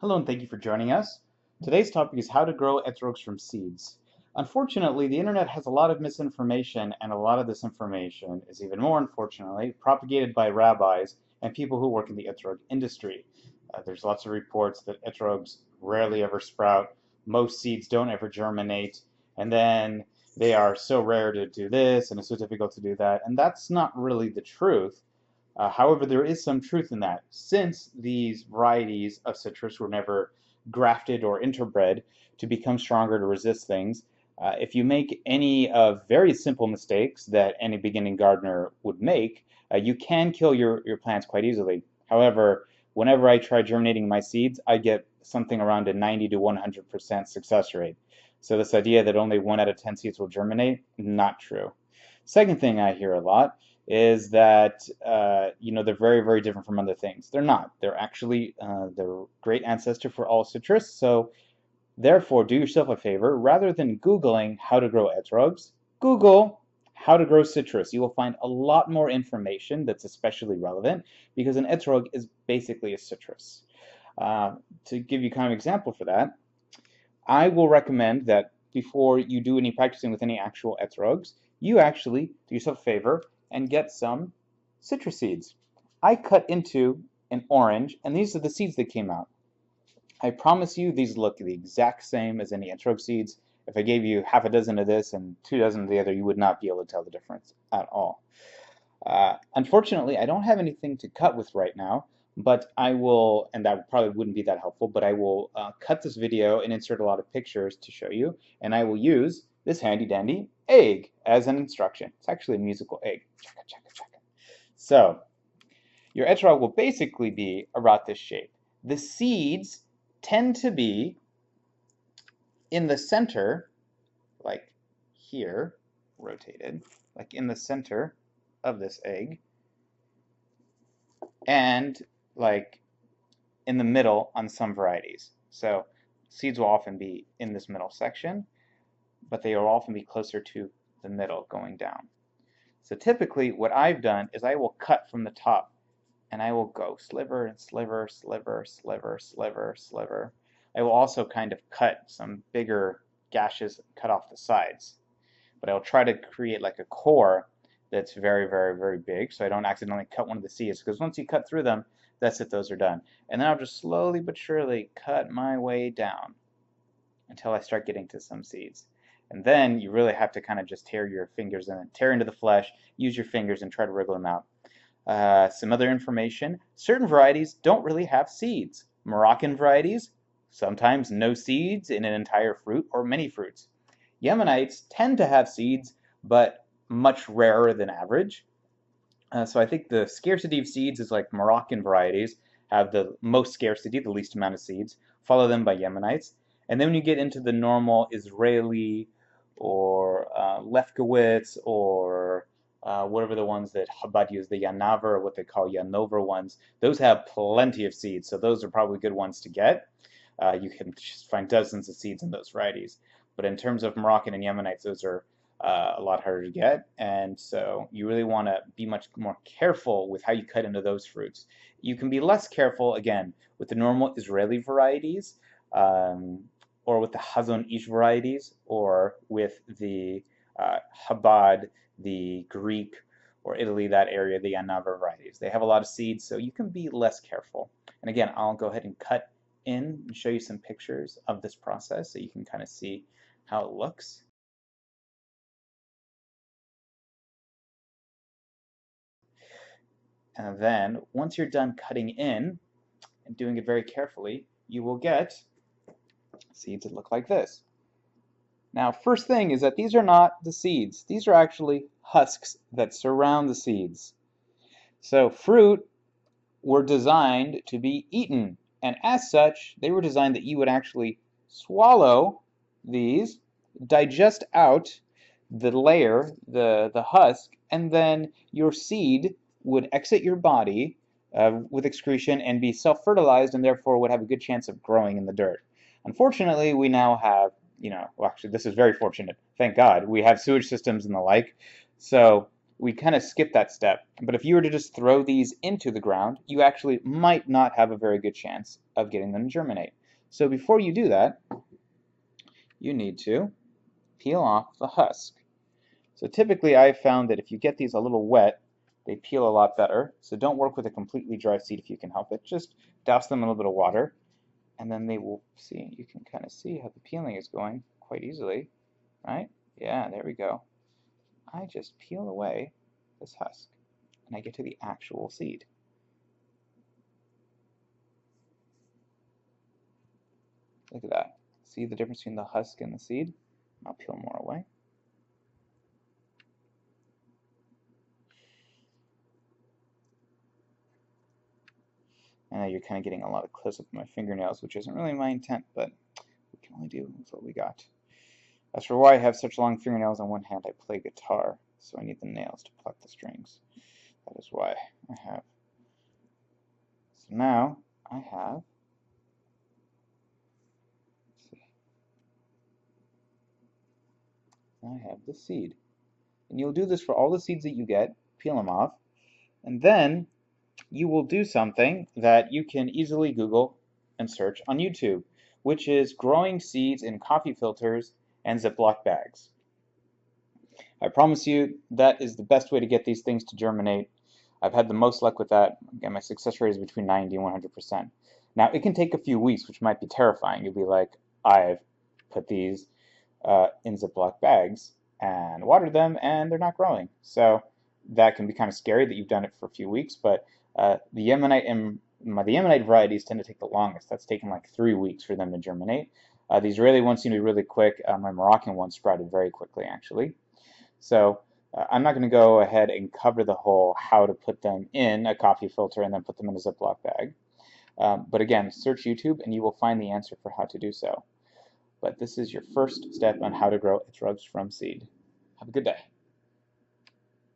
Hello and thank you for joining us. Today's topic is how to grow etrogs from seeds. Unfortunately, the internet has a lot of misinformation, and a lot of this information is even more unfortunately propagated by rabbis and people who work in the etrog industry. There's lots of reports that etrogs rarely ever sprout, most seeds don't ever germinate, and then they are so rare to do this and it's so difficult to do that, and that's not really the truth. However, there is some truth in that. Since these varieties of citrus were never grafted or interbred to become stronger to resist things, if you make any of very simple mistakes that any beginning gardener would make, you can kill your plants quite easily. However, whenever I try germinating my seeds, I get something around a 90 to 100% success rate. So this idea that only 1 out of 10 seeds will germinate, not true. Second thing I hear a lot is that they're very, very different from other things. They're not. They're actually the great ancestor for all citrus. So therefore, do yourself a favor. Rather than Googling how to grow etrogs, Google how to grow citrus. You will find a lot more information that's especially relevant because an etrog is basically a citrus. To give you kind of an example for that, I will recommend that before you do any practicing with any actual etrogs, you actually do yourself a favor and get some citrus seeds. I cut into an orange, and these are the seeds that came out. I promise you these look the exact same as any etrog seeds. If I gave you half a dozen of this and 2 dozen of the other, you would not be able to tell the difference at all. Unfortunately, I don't have anything to cut with right now, but I will, and that probably wouldn't be that helpful, but I will cut this video and insert a lot of pictures to show you, and I will use this handy dandy egg as an instruction. It's actually a musical egg. Chaka, chaka, chaka. So, your etrog will basically be about this shape. The seeds tend to be in the center, like here, rotated, like in the center of this egg, and like in the middle on some varieties. So seeds will often be in this middle section, but they will often be closer to the middle going down. So typically what I've done is I will cut from the top, and I will go sliver and sliver, sliver, sliver, sliver, sliver. I will also kind of cut some bigger gashes, cut off the sides. But I'll try to create like a core that's very, very, very big, so I don't accidentally cut one of the seeds, because once you cut through them, that's it, those are done. And then I'll just slowly but surely cut my way down until I start getting to some seeds. And then you really have to kind of just tear your fingers in, tear into the flesh, use your fingers and try to wriggle them out. Some other information, certain varieties don't really have seeds. Moroccan varieties, sometimes no seeds in an entire fruit or many fruits. Yemenites tend to have seeds, but much rarer than average. So I think the scarcity of seeds is like Moroccan varieties have the most scarcity, the least amount of seeds, follow them by Yemenites. And then when you get into the normal Israeli or Lefkowitz or whatever the ones that Chabad use, the Yanaver, or what they call Yanover ones, those have plenty of seeds, so those are probably good ones to get. You can just find dozens of seeds in those varieties. But in terms of Moroccan and Yemenites, those are a lot harder to get, and so you really want to be much more careful with how you cut into those fruits. You can be less careful, again, with the normal Israeli varieties, or with the Hazon Ish varieties, or with the Chabad, the Greek, or Italy, that area, the Yanavar varieties. They have a lot of seeds, so you can be less careful. And again, I'll go ahead and cut in and show you some pictures of this process so you can kind of see how it looks. And then once you're done cutting in and doing it very carefully, you will get seeds that look like this. Now, first thing is that these are not the seeds. These are actually husks that surround the seeds. So fruit were designed to be eaten, and as such, they were designed that you would actually swallow these, digest out the layer, the husk, and then your seed would exit your body with excretion and be self-fertilized, and therefore would have a good chance of growing in the dirt. Unfortunately, we now have, well, actually, this is very fortunate. Thank God, we have sewage systems and the like. So we kind of skip that step. But if you were to just throw these into the ground, you actually might not have a very good chance of getting them to germinate. So before you do that, you need to peel off the husk. So typically I've found that if you get these a little wet, they peel a lot better. So don't work with a completely dry seed if you can help it. Just douse them in a little bit of water, and then they will see. You can kind of see how the peeling is going quite easily, right? Yeah, there we go. I just peel away this husk, and I get to the actual seed. Look at that. See the difference between the husk and the seed? I'll peel more away. And now you're kind of getting a lot of close-up of my fingernails, which isn't really my intent, but we can only do with what we got. As for why I have such long fingernails, on one hand I play guitar, so I need the nails to pluck the strings. That is why I have. So now I have, let's see, now I have the seed. And you'll do this for all the seeds that you get, peel them off, and then you will do something that you can easily Google and search on YouTube, which is growing seeds in coffee filters and Ziploc bags. I promise you that is the best way to get these things to germinate. I've had the most luck with that. Again, my success rate is between 90 and 100%. Now, it can take a few weeks, which might be terrifying. You'll be like, I've put these in Ziploc bags and watered them, and they're not growing. So that can be kind of scary that you've done it for a few weeks, but the Yemenite varieties tend to take the longest. That's taken like 3 weeks for them to germinate. The Israeli ones seem to be really quick. My Moroccan ones sprouted very quickly, actually. So I'm not going to go ahead and cover the whole how to put them in a coffee filter and then put them in a Ziploc bag. But again, search YouTube and you will find the answer for how to do so. But this is your first step on how to grow Etrogs from seed. Have a good day.